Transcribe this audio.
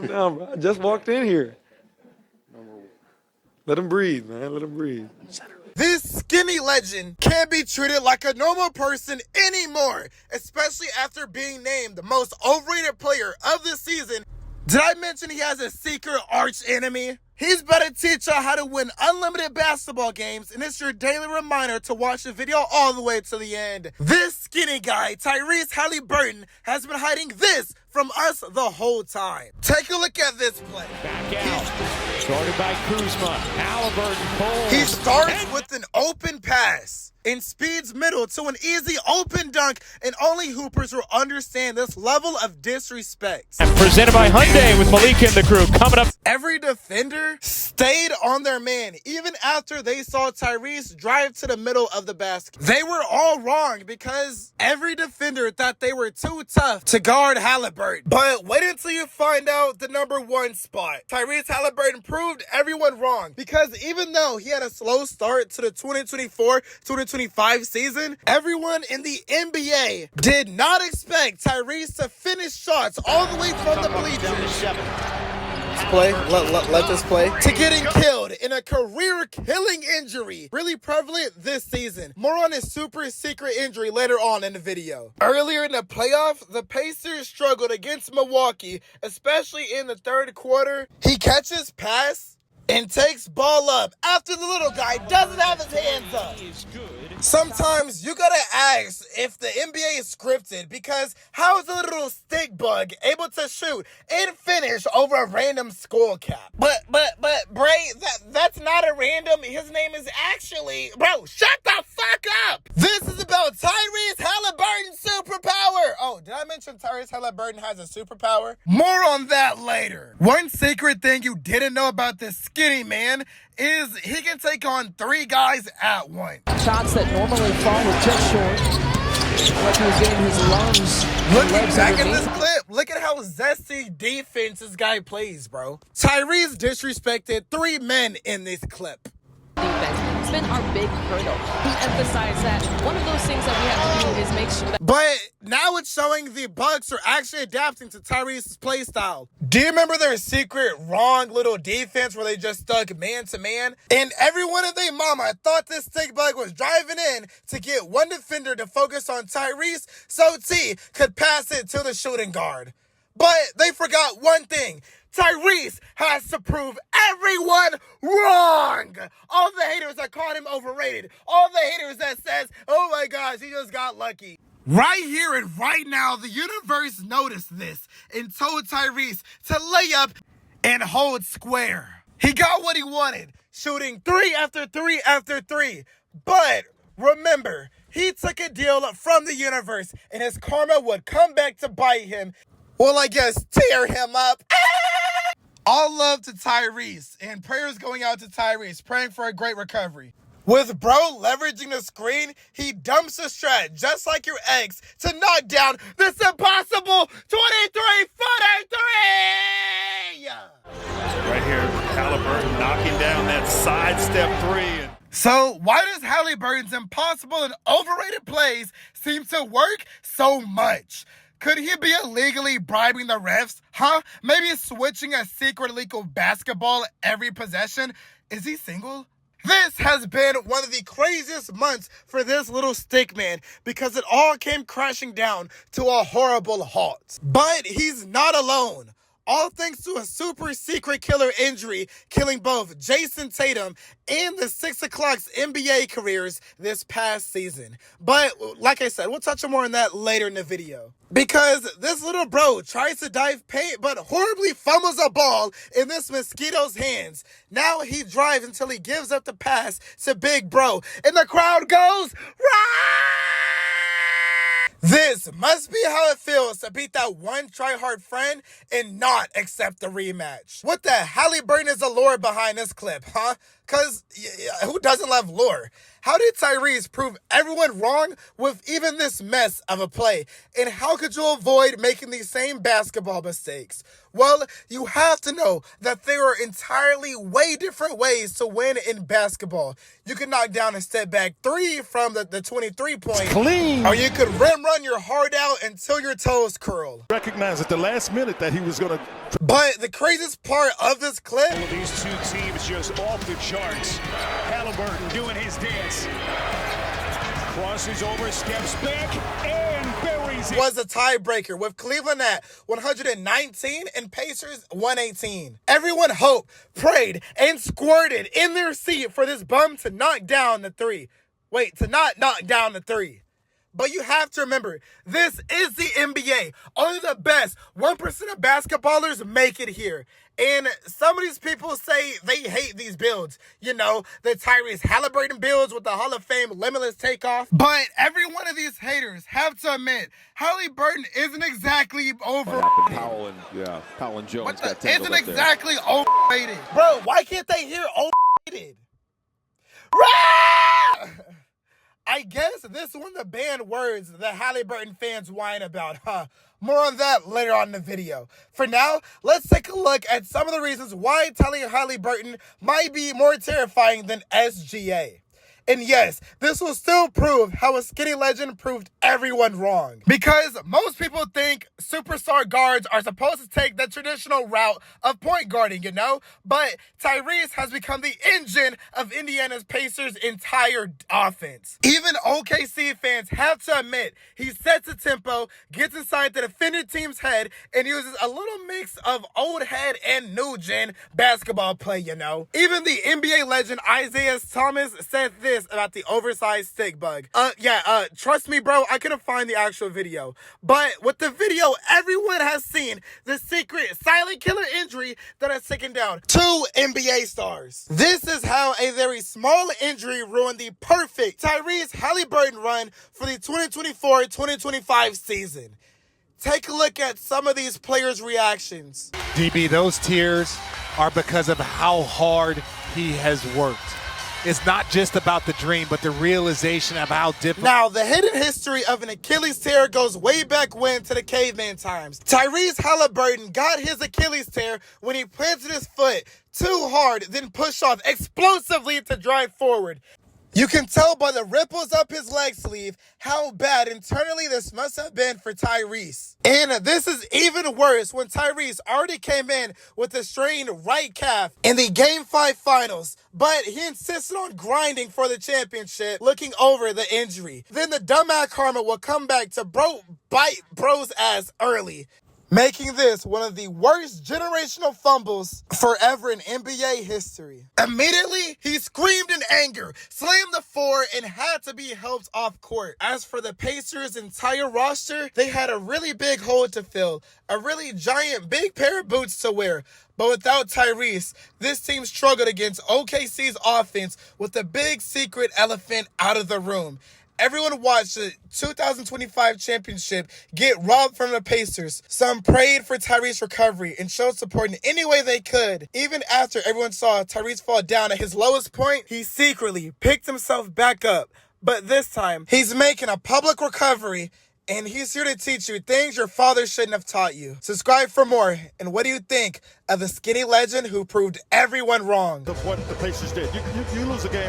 No, bro, I just walked in here. Let him breathe, man. Let him breathe. This skinny legend can't be treated like a normal person anymore, especially after being named the most overrated player of the season. Did I mention he has a secret arch enemy? He's about to teach y'all how to win unlimited basketball games, and it's your daily reminder to watch the video all the way to the end. This skinny guy, Tyrese Halle, has been hiding this from us the whole time. Take a look at this play. Back out. Started by Kuzma. Halliburton pulls. He starts with an open pass and speeds middle to an easy open dunk, and only hoopers will understand this level of disrespect. And presented by Hyundai with Malika and the crew. Coming up. Every defender stayed on their man, even after they saw Tyrese drive to the middle of the basket. They were all wrong because every defender thought they were too tough to guard Halliburton. But wait until you find out the number one spot. Tyrese Halliburton proved everyone wrong because even though he had a slow start to the 2024-2025 season, everyone in the NBA did not expect Tyrese to finish shots all the way from the bleachers. Let this play. To getting killed in a career-killing injury. Really prevalent this season. More on his super secret injury later on in the video. Earlier in the playoff, the Pacers struggled against Milwaukee, especially in the third quarter. He catches pass and takes ball up after the little guy doesn't have his hands up. Sometimes you gotta ask if the NBA is scripted, because how is a little stick bug able to shoot and finish over a random skull cap? But Bray, that's not a random. His name is actually, bro, shut the fuck up. This is about Tyrese Halliburton's superpower. Oh, did I mention Tyrese Halliburton has a superpower? More on that later. One secret thing you didn't know about this skinny man is he can take on 3 guys at once. Shots that normally fall with just short. Like he was getting his lungs. Looking back at this clip, look at how zesty defense this guy plays, bro. Tyrese disrespected 3 men in this clip. Defense. It's been our big hurdle. He emphasized that one of those things that we have to do is make sure that. But now it's showing the Bucks are actually adapting to Tyrese's play style. Do you remember their secret wrong little defense where they just stuck man to man? And everyone and their mama thought this stick bug was driving in to get one defender to focus on Tyrese so T could pass it to the shooting guard. But they forgot one thing. Tyrese has to prove everyone wrong. All the haters that called him overrated. All the haters that says, oh my gosh, he just got lucky. Right here and right now, the universe noticed this and told Tyrese to lay up and hold square. He got what he wanted, shooting 3 after 3 after 3. But remember, he took a deal from the universe and his karma would come back to bite him. Well, I guess tear him up. All love to Tyrese, and prayers going out to Tyrese, praying for a great recovery. With bro leveraging the screen, he dumps a strat just like your ex to knock down this impossible 23-footer 3! Right here, Halliburton knocking down that sidestep 3. So why does Halliburton's impossible and overrated plays seem to work so much? Could he be illegally bribing the refs? Huh? Maybe switching a secret illegal basketball every possession? Is he single? This has been one of the craziest months for this little stick man because it all came crashing down to a horrible halt. But he's not alone. All thanks to a super secret killer injury, killing both Jason Tatum and the 6 o'clock's NBA careers this past season. But like I said, we'll touch on more on that later in the video. Because this little bro tries to dive paint, but horribly fumbles a ball in this mosquito's hands. Now he drives until he gives up the pass to big bro, and the crowd goes, "Rah!" This must be how it feels to beat that one try-hard friend and not accept the rematch. What the Halliburton is the lore behind this clip, huh? Because who doesn't love lore? How did Tyrese prove everyone wrong with even this mess of a play? And how could you avoid making these same basketball mistakes? Well, you have to know that there are entirely way different ways to win in basketball. You can knock down a step back three from the 23-point. Clean. Or you could rim run your heart out until your toes curl. Recognized at the last minute that he was going to. But the craziest part of this clip, These two teams just off the charts. Halliburton doing his dance. Crosses over, steps back, and buries it. was a tiebreaker with Cleveland at 119 and Pacers 118. Everyone hoped, prayed, and squirted in their seat for this bum to knock down the three. Wait, to not knock down the three. But you have to remember, this is the NBA. Only the best 1% of basketballers make it here. And some of these people say they hate these builds. You know, the Tyrese Halliburton builds with the Hall of Fame limitless takeoff. But every one of these haters have to admit, Halliburton isn't exactly overrated. Powell and Jones What got the, tangled isn't up there. exactly overrated. Bro, why can't they hear overrated? Rah! I guess this is one of the banned words that Halliburton fans whine about, huh? More on that later on in the video. For now, let's take a look at some of the reasons why telling Halliburton might be more terrifying than SGA. And yes, this will still prove how a skinny legend proved everyone wrong. Because most people think superstar guards are supposed to take the traditional route of point guarding, you know? But Tyrese has become the engine of Indiana's Pacers' entire offense. Even OKC fans have to admit he sets the tempo, gets inside the defender team's head, and uses a little mix of old head and new gen basketball play, you know? Even the NBA legend Isaiah Thomas said this about the oversized stick bug. Trust me, bro, I couldn't find the actual video. But with the video, everyone has seen the secret silent killer injury that has taken down 2 NBA stars. This is how a very small injury ruined the perfect Tyrese Halliburton run for the 2024-2025 season. Take a look at some of these players' reactions. DB, those tears are because of how hard he has worked. It's not just about the dream, but the realization of how difficult. Now, the hidden history of an Achilles tear goes way back when to the caveman times. Tyrese Halliburton got his Achilles tear when he planted his foot too hard, then pushed off explosively to drive forward. You can tell by the ripples up his leg sleeve how bad internally this must have been for Tyrese. And this is even worse when Tyrese already came in with a strained right calf in the Game 5 finals, but he insisted on grinding for the championship, looking over the injury. Then the dumbass karma will come back to bite bro's ass early, making this one of the worst generational fumbles forever in NBA history. Immediately, he screamed in anger, slammed the floor, and had to be helped off court. As for the Pacers' entire roster, they had a really big hole to fill, a really giant big pair of boots to wear. But without Tyrese, this team struggled against OKC's offense with the big secret elephant out of the room. Everyone watched the 2025 championship get robbed from the Pacers. Some prayed for Tyrese's recovery and showed support in any way they could. Even after everyone saw Tyrese fall down at his lowest point, he secretly picked himself back up. But this time, he's making a public recovery, and he's here to teach you things your father shouldn't have taught you. Subscribe for more. And what do you think of the skinny legend who proved everyone wrong? Of what the Pacers did. You lose a game.